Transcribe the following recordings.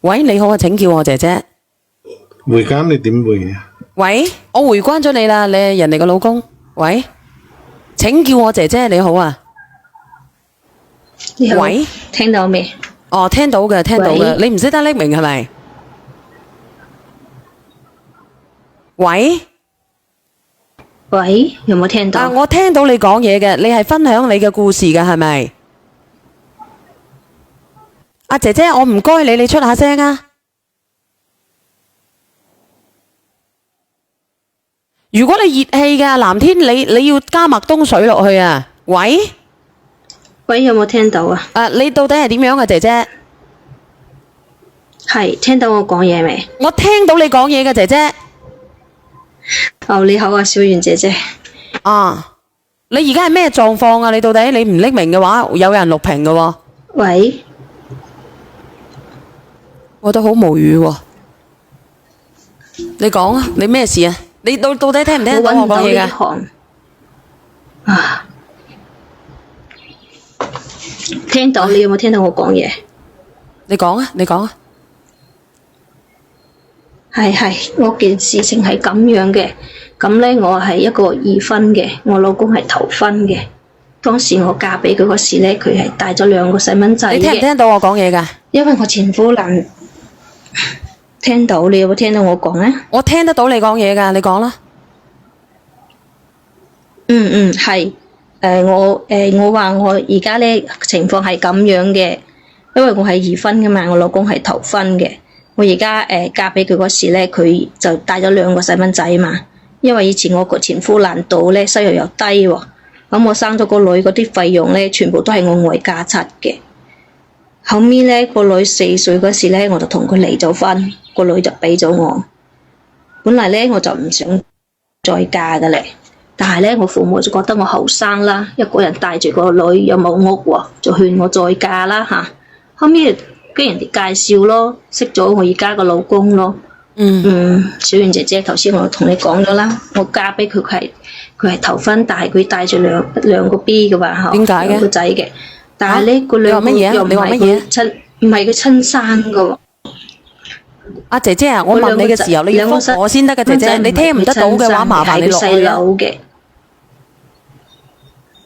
喂，你好啊，請叫我姐姐。回監你點回啊？喂，我回關咗你啦，你係人哋個老公。喂，請叫我姐姐，你好啊。你好，喂，聽到未？哦，聽到嘅，聽到嘅，你唔識得匿名係咪？喂，喂，有冇聽到？我聽到你講嘢嘅，你係分享你嘅故事嘅係咪？阿姐姐，我唔該你，你出下聲啊！如果你熱氣嘅藍天，你要加麥冬水落去啊！喂，喂，有冇聽到啊？你到底係點樣啊，姐姐？係聽到我講嘢未？我聽到你講嘢嘅，姐姐。哦，你好啊，小圓姐姐。你而家係咩狀況啊？你到底你唔匿名嘅話，有人錄屏嘅喎。喂，我都好無語喎。你講啊，你咩事啊？你到底聽唔聽到我講嘢㗎？聽到，你有冇聽到我講嘢？你講啊，你講啊。係，我件事情係咁樣嘅。咁呢，我係一個二婚嘅，我老公係頭婚嘅。當時我嫁俾佢嗰時呢，佢係帶咗2個細蚊仔嘅。你聽唔聽到我講嘢㗎？因為我前夫難聽到，你有冇聽到我講呢？我聽得到你講嘢㗎，你講啦。係。我話我而家呢情況係咁樣嘅，因為我係二婚㗎嘛，我老公係頭婚嘅。我而家嫁俾佢嗰時呢，佢就帶咗2個細蚊仔嘛。因為以前我個前夫爛賭呢，收入又低喎，咁我生咗個女嗰啲費用呢，全部都係我外家出嘅。後面呢，個女4歲嗰時呢，我就同佢離咗婚，個女就俾咗我。本嚟呢，我就唔想再嫁嘅咧，但係呢，我父母就覺得我後生啦，一個人帶住個女又冇屋喎，就勸我再嫁啦嚇。後面跟人哋介紹咯，識咗我而家個老公咯。小圓姐姐，頭先我同你講咗啦，我嫁俾佢佢係頭婚，但係佢帶住兩個 B 嘅話，點解嘅兩個仔嘅，但係呢個兩個又唔係佢親生嘅喎。阿姐姐啊，我問你嘅時候，你要覆我先得嘅，姐姐，你聽唔得到嘅話，麻煩你落去啦。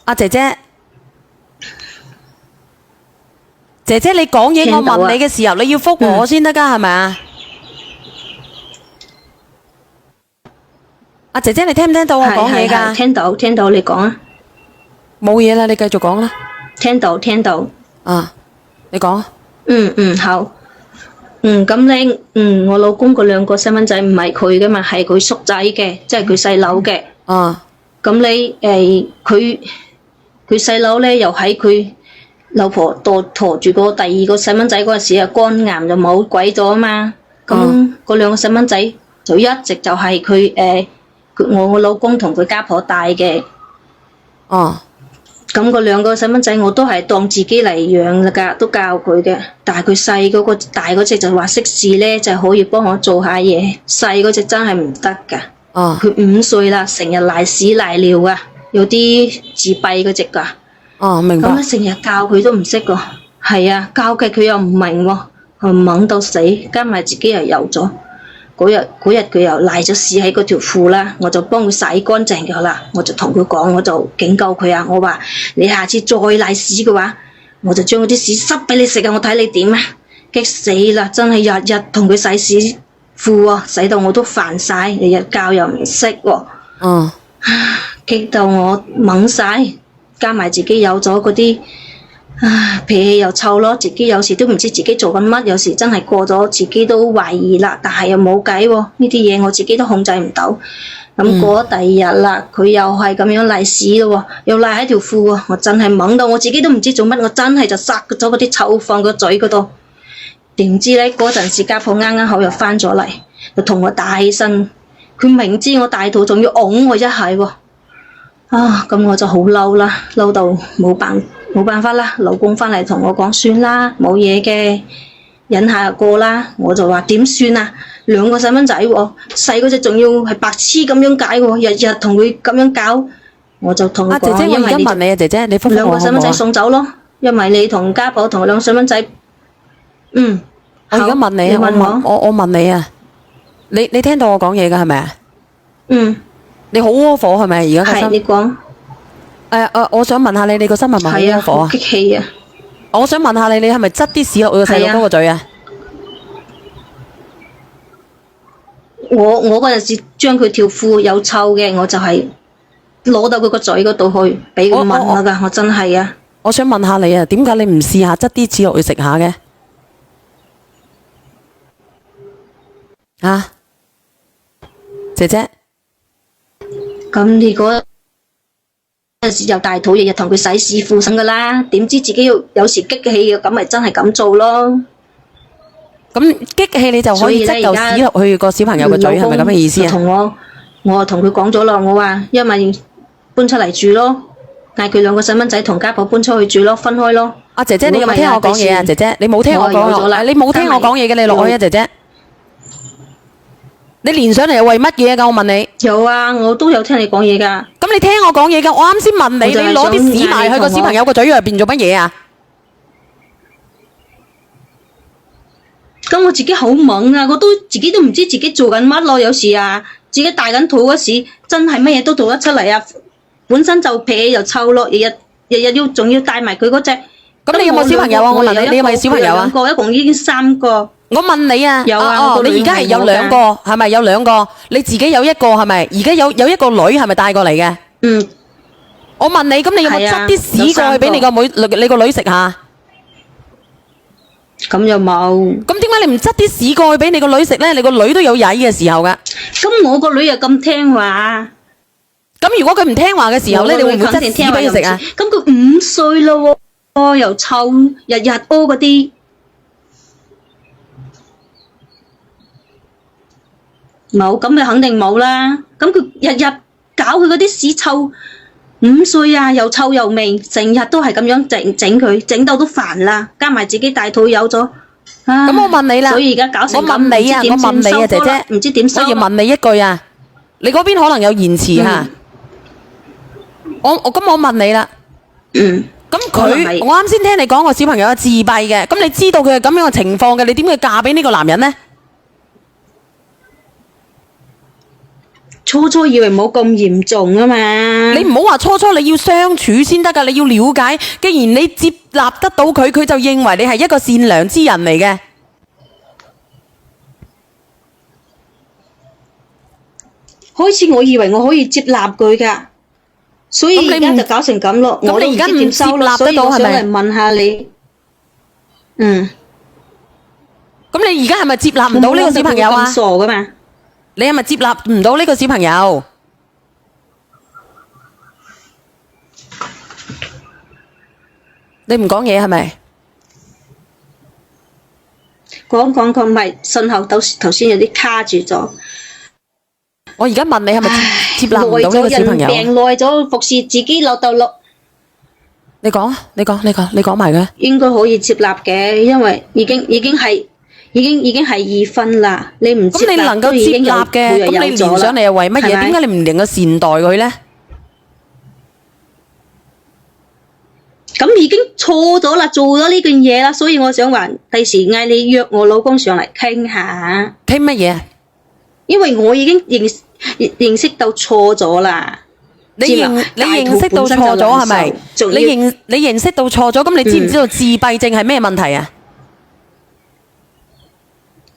阿姐姐，姐姐你講嘢，我問你嘅時候，你要覆我先得㗎，係咪啊？阿姐姐，你聽唔聽到我講嘢㗎？聽到，你講啊。冇嘢啦，你繼續講啦。聽到。你講啊。好。咁呢，我老公嗰2個細蚊仔唔係佢嘅嘛，係佢叔仔嘅，即係佢細佬嘅。咁你佢細佬呢，又喺佢老婆陀住個第2個細蚊仔嗰陣時啊，肝癌就冇鬼咗啊嘛。咁嗰2個細蚊仔就一直就係我老公同佢家婆帶嘅。咁嗰2個細蚊仔我都係當自己嚟養㗎，都教佢嘅。但係佢細嗰個大嗰隻就話識事呢，就可以幫我做下嘢。細嗰隻真係唔得㗎。佢5歲啦，成日賴屎賴尿啊，有啲自閉嗰隻㗎。明白。咁成日教佢都唔識喎。係啊，教嘅佢又唔明喎，佢懵到死，加埋自己又有咗。嗰日佢又賴咗屎喺嗰條褲啦，我就幫佢洗乾淨咗啦。我就同佢講，我就警告佢啊，我話你下次再賴屎嘅話，我就將嗰啲屎塞俾你食啊！我睇你點啊！激死啦，真係日日同佢洗屎褲啊，洗到我都煩晒，日日教又唔識喎。激到我懵晒，加埋自己有咗嗰啲。脾氣又臭咯，自己有時都唔知自己做緊乜，有時真係過咗自己都懷疑啦，但係又冇計喎，呢啲嘢我自己都控制唔到。咁過咗第2日啦，佢又係咁樣賴屎咯，又賴喺條褲喎，我真係懵到我自己都唔知做乜，我真係就塞咗嗰啲臭放個嘴嗰度。點知呢，嗰陣時家婆啱好又返咗嚟，就同我打起身，佢明知我大肚，仲要擁我一下喎。咁我就好嬲啦，嬲到冇辦法啦。老公返嚟同我講，算啦，冇嘢嘅，忍下就過啦。我就話點算啊？2個細蚊仔喎，細嗰隻仲要係白痴咁樣解喎，日日同佢咁樣搞。我就同佢講，姐姐，我而家問你啊，姐姐，你覆我好唔好啊？ 2個細蚊仔送走咯，因為你同家婆同2個細蚊仔，我而家問你啊，你問我問你啊，你聽到我講嘢㗎係咪啊？嗯，你好窩火係咪？而家個係心你講。我想問下你，你個心係咪好係啊，窩火啊？好激氣啊！我想問下你，你係咪執啲屎落個細路哥個嘴啊？我嗰陣時將佢條褲有臭嘅，我就係攞到佢個嘴嗰度去俾佢聞啦㗎，我真係啊！我想問下你啊，點解你唔試下執啲屎落去食下嘅？啊，姐姐，咁你嗰陣時又大肚，日日同佢洗屎褲咁噶啦，點知自己有時激氣嘅，咁咪真係咁做咯。咁激氣你就可以執嚿屎落去個小朋友個嘴，係咪咁嘅意思啊？我同佢講咗咯，我話因為搬出嚟住咯，嗌佢兩個細蚊仔同家婆搬出去住咯，分開咯。阿姐姐，你有冇聽我講嘢啊？姐姐，你冇聽我講，你冇聽我講嘢嘅，你落去啊，姐姐。你連上嚟係為乜嘢㗎？我問你。有啊，我都有聽你講嘢㗎。咁你聽我講嘢㗎？我啱先問你，你攞啲屎埋去個小朋友個嘴入邊做乜嘢啊？咁我自己好懵啊，我都自己都唔知自己做緊乜咯。有時啊，自己大緊肚嗰時，真係乜嘢都做得出嚟啊！本身就脾氣又臭咯，日日仲要帶埋佢嗰隻。咁你有冇小朋友啊？我問你，你有冇小朋友啊？兩個，一共已經3個。我問你啊，有啊，你而家係有2個，係咪有2個？你自己有1個係咪？而家有一個女係咪帶過嚟嘅？嗯。我問你，咁你有冇執啲屎過去俾你個女食下？咁又冇。咁點解你唔執啲屎過去俾你個女食咧？你個女都有曳嘅時候噶。咁我個女又咁聽話。咁如果佢唔聽話嘅時候咧，你會唔會執屎俾佢食啊？咁佢5歲咯喎，又臭，日日屙嗰啲。冇，咁就肯定冇啦。咁佢日日搞佢嗰啲屎臭，5歲啊，又臭又味，成日都係咁樣整佢，整到都煩啦。加埋自己大肚有咗，咁我問你啦，所以而家搞成咁，我問你啊，姐姐，唔知點收。我要問你一句啊，你嗰邊可能有延遲嚇。咁我問你啦。咁我啱先聽你講個小朋友係自閉嘅，咁你知道佢係咁樣嘅情況嘅，你點會嫁俾呢個男人呢？初以為冇咁嚴重啊嘛，你唔好話初你要相處先得噶，你要了解。既然你接納得到佢，佢就認為你係一個善良之人嚟嘅。開始我以為我可以接納佢噶，所以而家就搞成咁咯。我都唔知點收咯，所以我想嚟問下你。咁你而家係咪接納唔到呢個小朋友啊？咁傻噶嘛？你係咪接納唔到呢個小朋友？你唔講嘢係咪？講唔係，信號頭先有啲卡住咗。我而家問你係咪接納唔到呢個小朋友？病耐咗，服侍自己老豆老。你講埋佢。應該可以接納嘅，因為已經係2婚啦。你唔接納，咁你能夠接納嘅，咁你連上嚟係為乜嘢？點解你唔能夠善待佢咧？咁已經錯咗啦，做咗呢件嘢啦，所以我想話，第時嗌你約我老公上嚟傾下。傾乜嘢？因為我已經認識到錯咗啦。你認識到錯咗係咪？你認識到錯咗，咁你知唔知道自閉症係咩問題啊？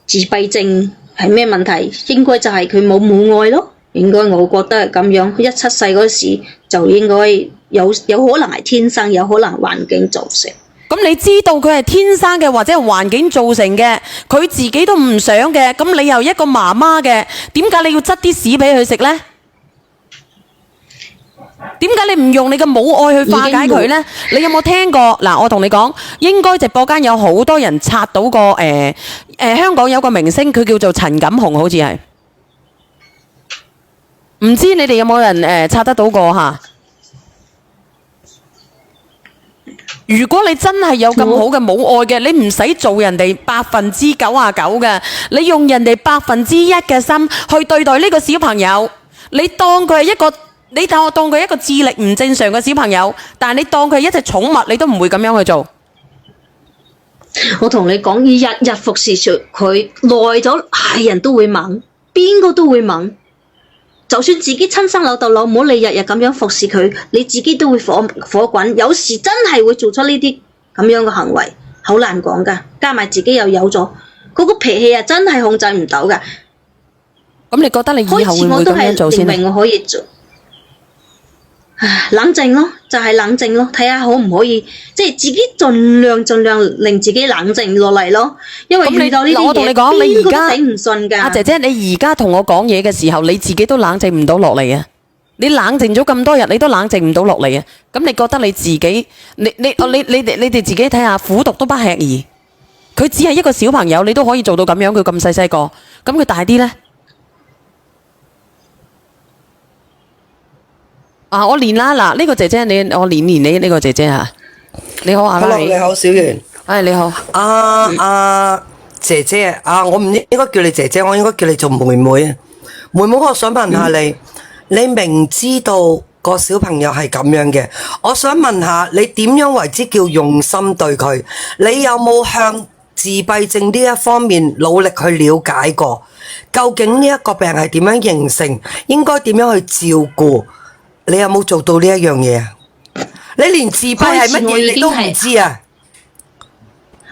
自閉症係咩問題？應該就係佢冇母愛咯。應該我覺得係咁樣。佢一出世嗰時就應該有可能係天生，有可能環境造成。咁你知道佢係天生嘅，或者係環境造成嘅，佢自己都唔想嘅，咁你又一個媽媽嘅，點解你要執啲屎俾佢食呢？點解你唔用你嘅母愛去化解佢呢？你有冇聽過？嗱，我同你講，應該直播間有好多人刷到過香港有個明星，佢叫做陳錦鴻，好似係，唔知你哋有冇人刷得到過吓？如果你真係有咁好嘅母愛嘅，你唔使做人哋99%嘅，你用人哋1%嘅心去對待呢個小朋友，你當佢係一個智力唔正常嘅小朋友，但係你當佢係一隻寵物，你都唔會咁樣去做。我同你講，日日服侍佢耐咗，係人都會猛，邊個都會猛。就算自己親生老豆老母，你日日咁樣服侍佢，你自己都會火滾。有時真係會做出呢啲咁樣嘅行為，好難講噶。加埋自己又有咗，嗰個脾氣啊，真係控制唔到噶。咁你覺得你以後會唔會咁樣做先？開始我都係明我可以做。冷靜咯，就係冷靜咯，睇下可唔可以，即係自己盡量令自己冷靜落嚟咯。因為遇到呢啲嘢，我同你講，你而家頂唔順㗎。阿姐姐，你而家同我講嘢嘅時候，你自己都冷靜唔到落嚟啊！你冷靜咗咁多日，你都冷靜唔到落嚟啊！咁你覺得你自己，你哋自己睇下，苦毒都不吃兒。佢只係一個小朋友，你都可以做到咁樣，佢咁細個，咁佢大啲呢？啊！我練啦，嗱，呢個姐姐我練你呢個姐姐嚇，你好阿拉。Hello，你好小圓。你好。姐姐我唔應該叫你姐姐，我應該叫你做妹妹啊。妹妹，我想問下你，你明知道個小朋友係咁樣嘅，我想問下你點樣為之叫用心對佢？你有冇向自閉症呢一方面努力去了解過？究竟呢一個病係點樣形成？應該點樣去照顧？你有冇做到呢一樣嘢啊？你連自閉係乜嘢你都唔知啊？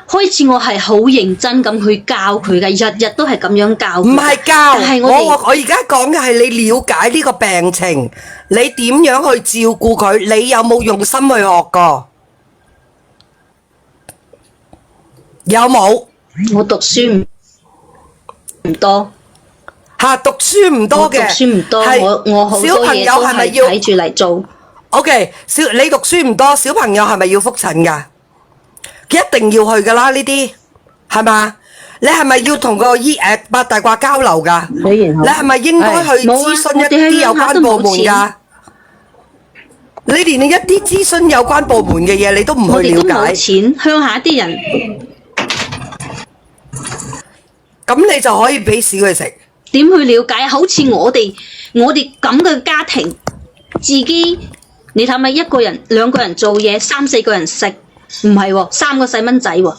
開始我係好認真咁去教佢嘅，日日都係咁樣教。唔係教，但係我而家講嘅係你了解呢個病情，你點樣去照顧佢？你有冇用心去學過？有冇？我讀書唔多。讀書唔多嘅，我讀書唔多，我好多嘢都係睇住嚟做。OK，你讀書唔多，小朋友係咪要覆診㗎？一定要去㗎啦，呢啲係嘛？你係咪要同個八大褂交流㗎？你係咪應該去諮詢一啲有關部門㗎？你連你一啲諮詢有關部門嘅嘢你都唔去了解。我哋都冇錢，鄉下啲人。咁你就可以俾屎佢食。點去了解？好似我哋咁嘅家庭，自己你睇下一個人、兩個人做嘢，3、4個人食，唔係喎，3個細蚊仔喎，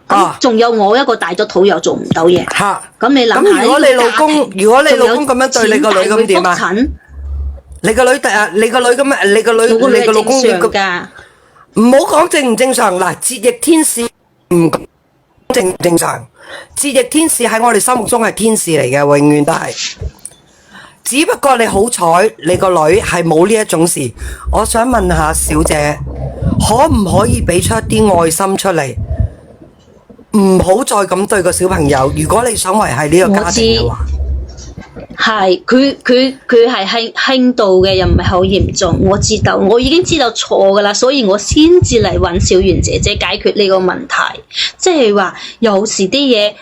咁仲有我一個大咗肚又做唔到嘢。咁你諗下，咁如果你老公咁樣對你個女咁點啊？你個女咁啊？你個老公點㗎？唔好講正唔正常嗱，節逆天使唔正常。節逆天使喺我哋心目中係天使嚟嘅，永遠都係。只不過你好彩，你個女係冇呢一種事。我想問下小姐，可唔可以俾出一啲愛心出嚟？唔好再咁對個小朋友。如果你想維繫呢個家庭嘅話，係佢係輕度嘅，又唔係好嚴重。我知道，我已經知道錯噶啦，所以我先至嚟揾小圓姐姐解決呢個問題。即係話有時啲嘢，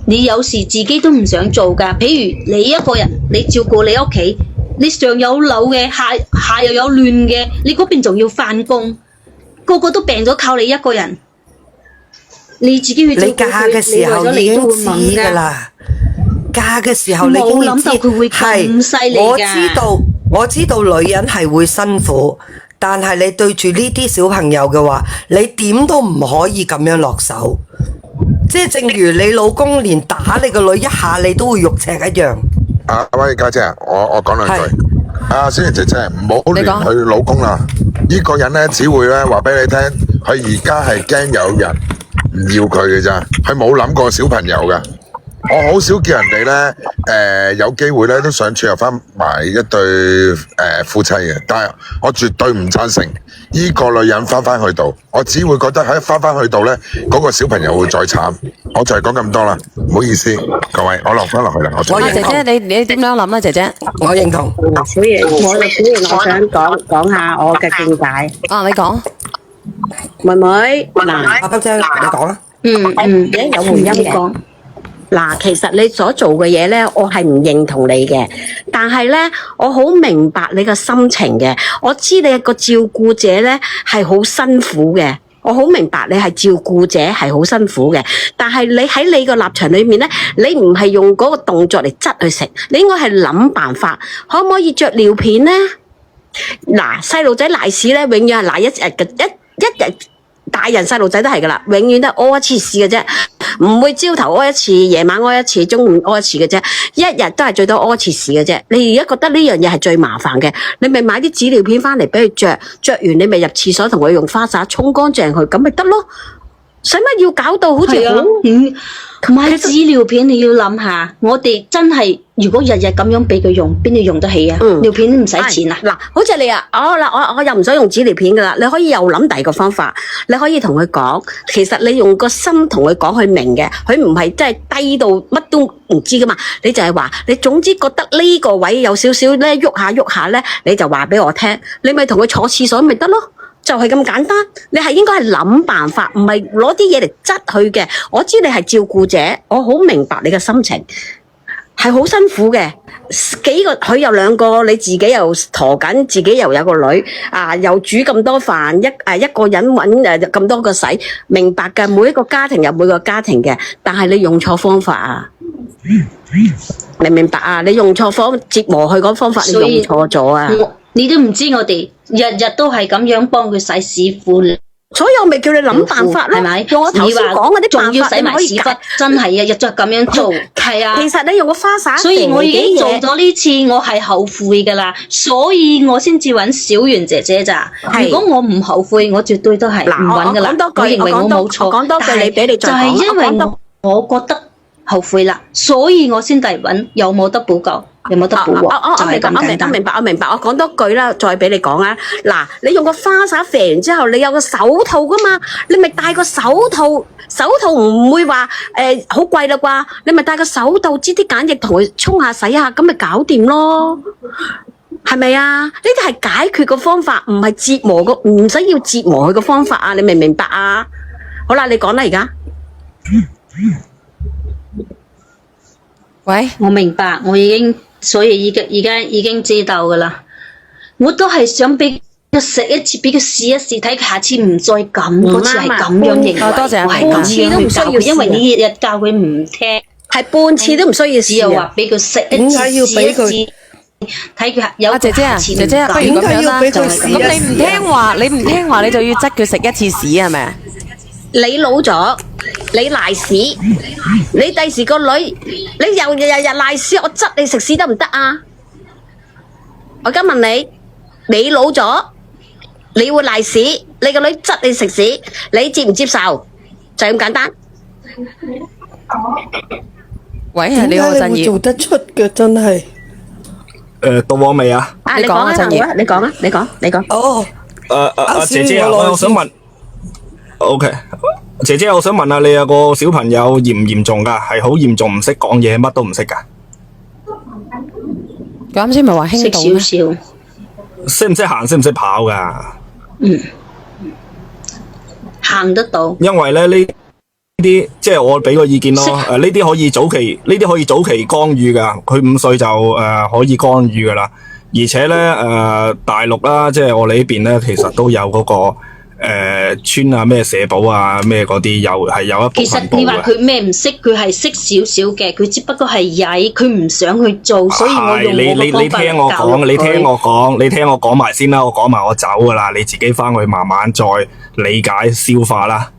你有時自己都唔想做噶。譬如你一個人，你照顧你屋企，你上有老嘅，下又有亂嘅，你嗰邊仲要返工，個個都病咗，靠你一個人，你自己去照顧佢。你嫁嘅時候已經知噶啦。嫁嘅時候你已經知，冇諗到佢會咁犀利㗎。我知道女人係會辛苦，但係你對住呢啲小朋友嘅話，你點都唔可以咁樣落手。即係正如你老公連打你個女一下，你都會肉赤一樣。喂家姐，我講兩句。小圓姐姐，唔好連佢老公啦。呢個人呢，只會咧話俾你聽，佢而家係驚有人唔要佢嘅咋，佢冇諗過小朋友㗎。我好少叫人哋咧，有機會咧都想撮合翻埋一對夫妻嘅，但係我絕對唔贊成呢個女人翻去度，我只會覺得喺翻去度咧，嗰個小朋友會再慘。我就係講咁多啦，唔好意思，各位，我落翻落去啦。姐姐，你點樣諗啊？姐姐，我認同。小圓，我想講下我嘅見解。你講。妹妹，嗱，阿北姐，你講啦。有回音嘅。嗱，其實你所做嘅嘢咧，我係唔認同你嘅，但係咧，我好明白你嘅心情嘅。我知你個照顧者咧係好辛苦嘅，我好明白你係照顧者係好辛苦嘅。但係你喺你個立場裏面咧，你唔係用嗰個動作嚟執去食，你應該係諗辦法，可唔可以着尿片咧？嗱，細路仔瀨屎咧，永遠係瀨一日嘅一日。大人細路仔都係噶啦，永遠都係屙一次屎嘅啫，唔會朝頭屙一次，夜晚屙一次，中午屙一次嘅啫，一日都係最多屙一次屎嘅啫。你而家覺得呢樣嘢係最麻煩嘅，你咪買啲紙尿片翻嚟俾佢着，着完你咪入廁所同佢用花灑沖乾淨佢，咁咪得咯。使乜要搞到好似好？買紙尿片你要諗下，我哋真係如果日日咁樣俾佢用，邊度用得起啊？尿片都唔使錢啊！嗱，好似你啊，我又唔想用紙尿片噶啦，你可以又諗第二個方法，你可以同佢講，其實你用個心同佢講，佢明嘅，佢唔係真係低到乜都唔知噶嘛，你就係話，你總之覺得呢個位有少少咧喐下咧，你就話俾我聽，你咪同佢坐廁所咪得咯。就係咁簡單，你係應該係諗辦法，唔係攞啲嘢嚟質佢嘅。我知你係照顧者，我好明白你嘅心情，係好辛苦嘅。幾個佢有兩個，你自己又陀緊，自己又有個女，又煮咁多飯，一個人揾咁多個洗，明白嘅。每一個家庭有每個家庭嘅，但係你用錯方法啊！你明白啊？你用錯方折磨佢嗰方法，你用錯咗啊！你都唔知我哋日日都係咁樣幫佢洗屎褲，所以我咪叫你諗辦法咯，係咪？用我頭先講嗰啲辦法，仲要洗埋屎忽，真係日日就咁樣做，係啊。其實你用個花灑，所以我已經做咗呢次，我係後悔噶啦，所以我先至揾小圓姐姐咋。如果我唔後悔，我絕對都係唔揾噶啦。我認為我冇錯，講多句你俾你再講。就係因為我覺得後悔啦，所以我先嚟揾有冇得補救。有冇得補喎？就係咁簡單。我明白。我講多句啦，再俾你講啊。嗱，你用個花灑肥完之後，你有個手套噶嘛？你咪戴個手套，手套唔會話好貴啦啩？你咪戴個手套，擠啲梘液同佢沖下洗下，咁咪搞掂咯。係咪啊？呢啲係解決個方法，唔係折磨個，唔使要折磨佢個方法啊！你明唔明白啊？好啦，你講啦而家。喂，我明白，所以而家已經知道噶啦，我都係想俾佢食一次，俾佢試一試，睇佢下次唔再咁，嗰次係咁樣認為，多謝我係半次都唔需要，因為你日日教佢唔聽，係半次都唔需要試啊。只有話俾佢食一次，試一次，睇佢有姐姐，不如咁樣啦，咁你唔聽話，你就要執佢食一次屎係咪？你老咗，你賴屎，你第時個女，你又日賴屎，我執你食屎得唔得啊？我而家問你，你老咗，你會賴屎，你個女執你食屎，你接唔接受？就咁簡單。喂，你好，振業。做得出嘅真係。到我未啊？你講啊，振業，你講啊，你講。哦。姐姐啊，我又想問。OK， 姐姐，我想問下你有個小朋友嚴唔嚴重噶？係好嚴重，唔識講嘢，乜都唔識噶。佢啱先咪話輕度咩？識少少。識唔識行？識唔識跑噶？行得到。因為咧呢啲，即係我俾個意見咯。呢啲可以早期干預噶。佢5歲就可以干預噶啦。而且咧大陸啦，即係我哋呢邊咧，其實都有嗰個。村啊咩社保啊咩嗰啲有係有一部分。其實你話佢咩唔識，佢係識少少嘅，佢只不過係曳，佢唔想去做，所以我用我個方法嚟教佢。你聽我講埋先啦，我講埋我走噶啦，你自己翻去慢慢再理解消化啦。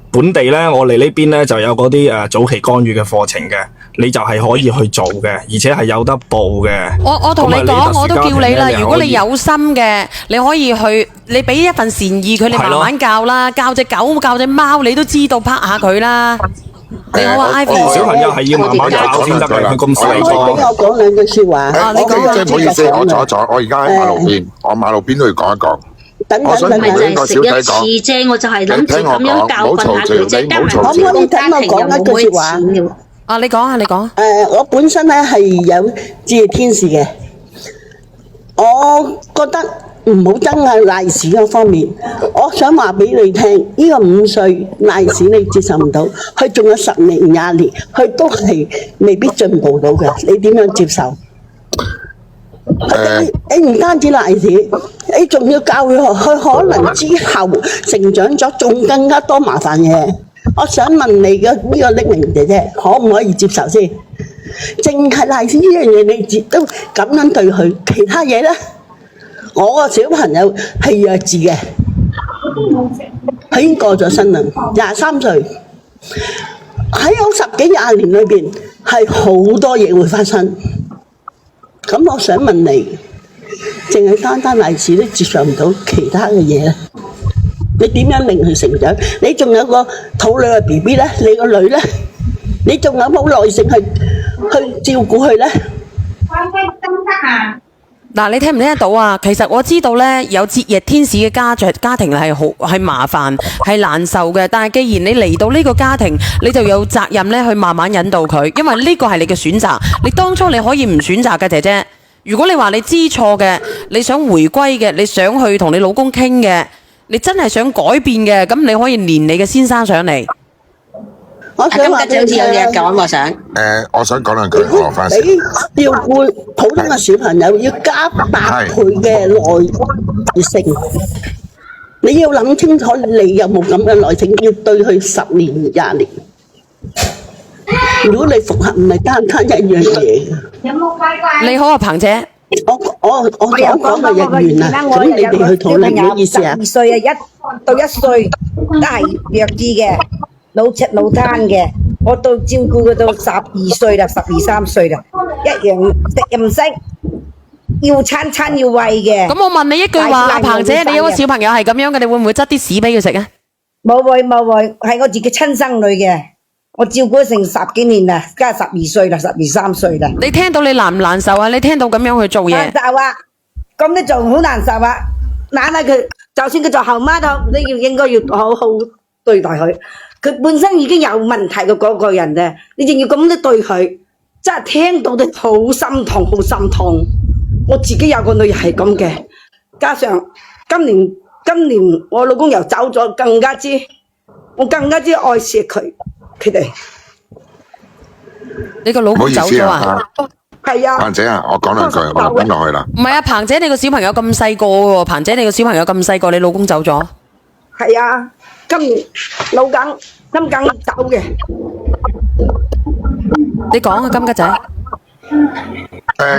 本地咧，我哋呢邊咧就有嗰啲早期干預嘅課程嘅，你就係可以去做嘅，而且係有得報嘅。我同你講，我都叫你啦。如果你有心嘅，你可以去，你俾一份善意佢，你慢慢教啦。教隻狗，教隻貓，你都知道拍下佢啦。你好啊 ，Ivy。小朋友係要慢慢教先得嘅，佢咁細個。俾我講兩句説話。你講。即係唔好意思，我阻，我而家喺馬路邊，我馬路邊都要講一講。我想同呢個小仔講，你聽我講，唔好嘈住，你唔好嘈住。可唔可以等我講一句説話？你講啊，你講。我本身咧係有職業天使嘅，我覺得唔好爭喺賴屎嗰方面。我想話俾你聽，呢個5歲賴屎你接受唔到，佢仲有10年20年，佢都係未必進步到嘅。你點樣接受？你唔單止賴屎，你仲要教佢可能之後成長咗，仲更加多麻煩嘢。我想問你嘅呢個匿名姐姐，可唔可以接受先？淨係賴屎呢樣嘢，你都咁樣對佢，其他嘢咧，我個小朋友係弱智嘅。佢已經過咗身啦，23歲。喺我10幾20年裏邊，係好多嘢會發生。咁我想問你，淨係單單利是都接受唔到其他嘅嘢咧？你點樣令佢成長？你仲有個肚裏嘅 BB 咧，你個女咧，你仲有冇耐性去照顧佢咧？嗱，你聽唔聽得到啊？其實我知道呢，有節日天使嘅家庭係麻煩係難受嘅，但係既然你嚟到呢個家庭，你就有責任呢去慢慢引導佢，因為呢個係你嘅選擇。你當初你可以唔選擇嘅，姐姐。如果你話你知錯嘅，你想回歸嘅，你想去同你老公傾嘅，你真係想改變嘅，咁你可以連你嘅先生上嚟。我想話俾你聽，我想講兩句，我落翻先。你照顧普通嘅小朋友要加8倍嘅耐性，你要諗清楚你有冇咁嘅耐性，要對佢10年20年。如果你復合唔係單單一樣嘢。你好啊，彭姐。我所講嘅人員啊，咁你哋去討論咩意思啊？ 12歲啊，1到1歲都係弱智嘅。老赤老攤嘅，我到照顧佢到12歲啦，12、13歲啦，一樣食又唔識，要餐餐要餵嘅。咁我問你一句話，阿彭姐，你有個小朋友係咁樣嘅，你會唔會執啲屎俾佢食啊？冇會，係我自己親生女嘅，我照顧成10幾年啦，家12歲啦，12、13歲啦。你聽到你難唔難受啊？你聽到咁樣去做嘢？難受啊！咁你做好難受啊！懶下佢，就算佢做後媽都，你應該要好好對待佢。佢本身已經有問題嘅嗰個人咧，你仲要咁樣對佢，真係聽到都好心痛，好心痛。我自己有個女係咁嘅，加上今年我老公又走咗，我更加之愛錫佢哋。你個老公走咗啊？係啊。彭姐啊，我講兩句，我講落去啦。唔係啊，彭姐，你個小朋友咁細個喎，彭姐，你個小朋友咁細個，你老公走咗？係啊，今年金梗走嘅。你講啊，金吉仔。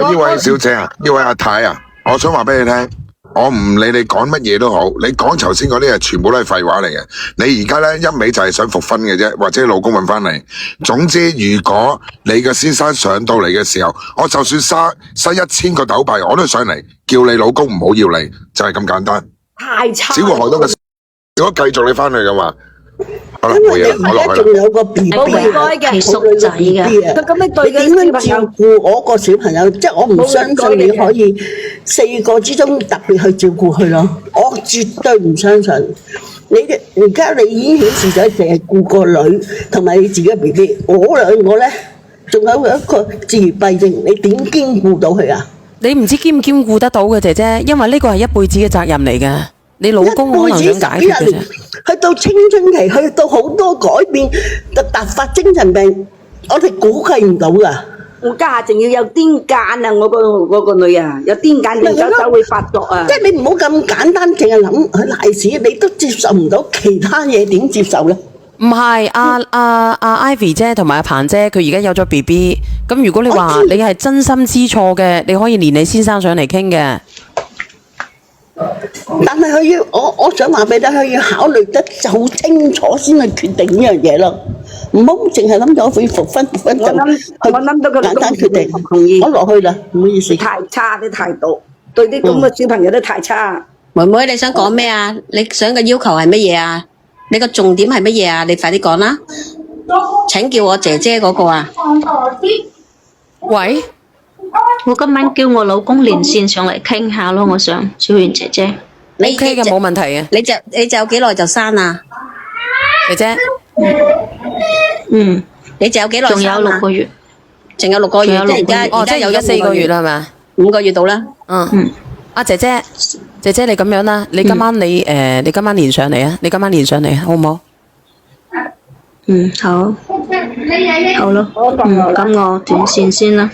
呢位小姐啊，呢位阿太啊，我想話俾你聽，我唔理你講乜嘢都好，你講頭先嗰啲嘢全部都係廢話嚟嘅。你而家呢，一味就係想復婚嘅啫，或者老公揾翻嚟。總之，如果你嘅先生上到嚟嘅時候，我就算塞1000個豆幣，我都上嚟叫你老公唔好要你，就係咁簡單。太差。只會害到個。如果繼續你翻去嘅話，好啦，因冇嘢，為你而家我落去啦。仲有個 BB 係叔仔嘅，佢咁樣對你點樣照顧我個小朋友？即係我唔相信你可以4個之中特別去照顧佢咯。我絕對唔相信。而家你已經顯示咗淨係顧個女同埋你自己嘅 BB， 我兩個咧仲有一個自閉症，你點兼顧到佢啊？你唔知兼唔兼顧得到嘅姐姐，因為呢個係一輩子嘅責任嚟嘅。你老公可能想解決嘅啫。去到青春期，去到好多改變，突發精神病，我哋估計唔到噶。我家下仲要有癲癇啊！我個女啊，有癲癇定手會發作啊！即係你唔好咁簡單，淨係諗佢賴屎，你都接受唔到其他嘢，點接受咧？唔係阿 Ivy 姐同埋阿彭姐，佢而家有咗 BB， 咁如果你話你係真心知錯嘅，你可以連你先生上嚟傾嘅。但係佢要我想話俾你，佢要考慮得好清楚先去決定呢樣嘢咯，唔好淨係諗咗會復婚就我諗到佢簡單決定。同意。我落去啦，唔好意思。太差啲態度，對啲咁嘅小朋友都太差。妹妹，你想講咩啊？你想嘅要求係乜嘢啊？你個重點係乜嘢啊？你快啲講啦！請叫我姐姐嗰個啊！喂，我今晚叫我老公連線上嚟傾下咯，我想小圓姐姐。你 OK 嘅，冇問題嘅。你就有幾耐就生啊？姐姐，你就有幾耐生啊？仲有6個月。仲有6個月，即係而家有4個月啦，係咪？5個月到啦。阿姐姐，你咁樣啦，你今晚你今晚連上嚟啊！你今晚連上嚟啊，好唔好？好。好咯。咁我短線先啦。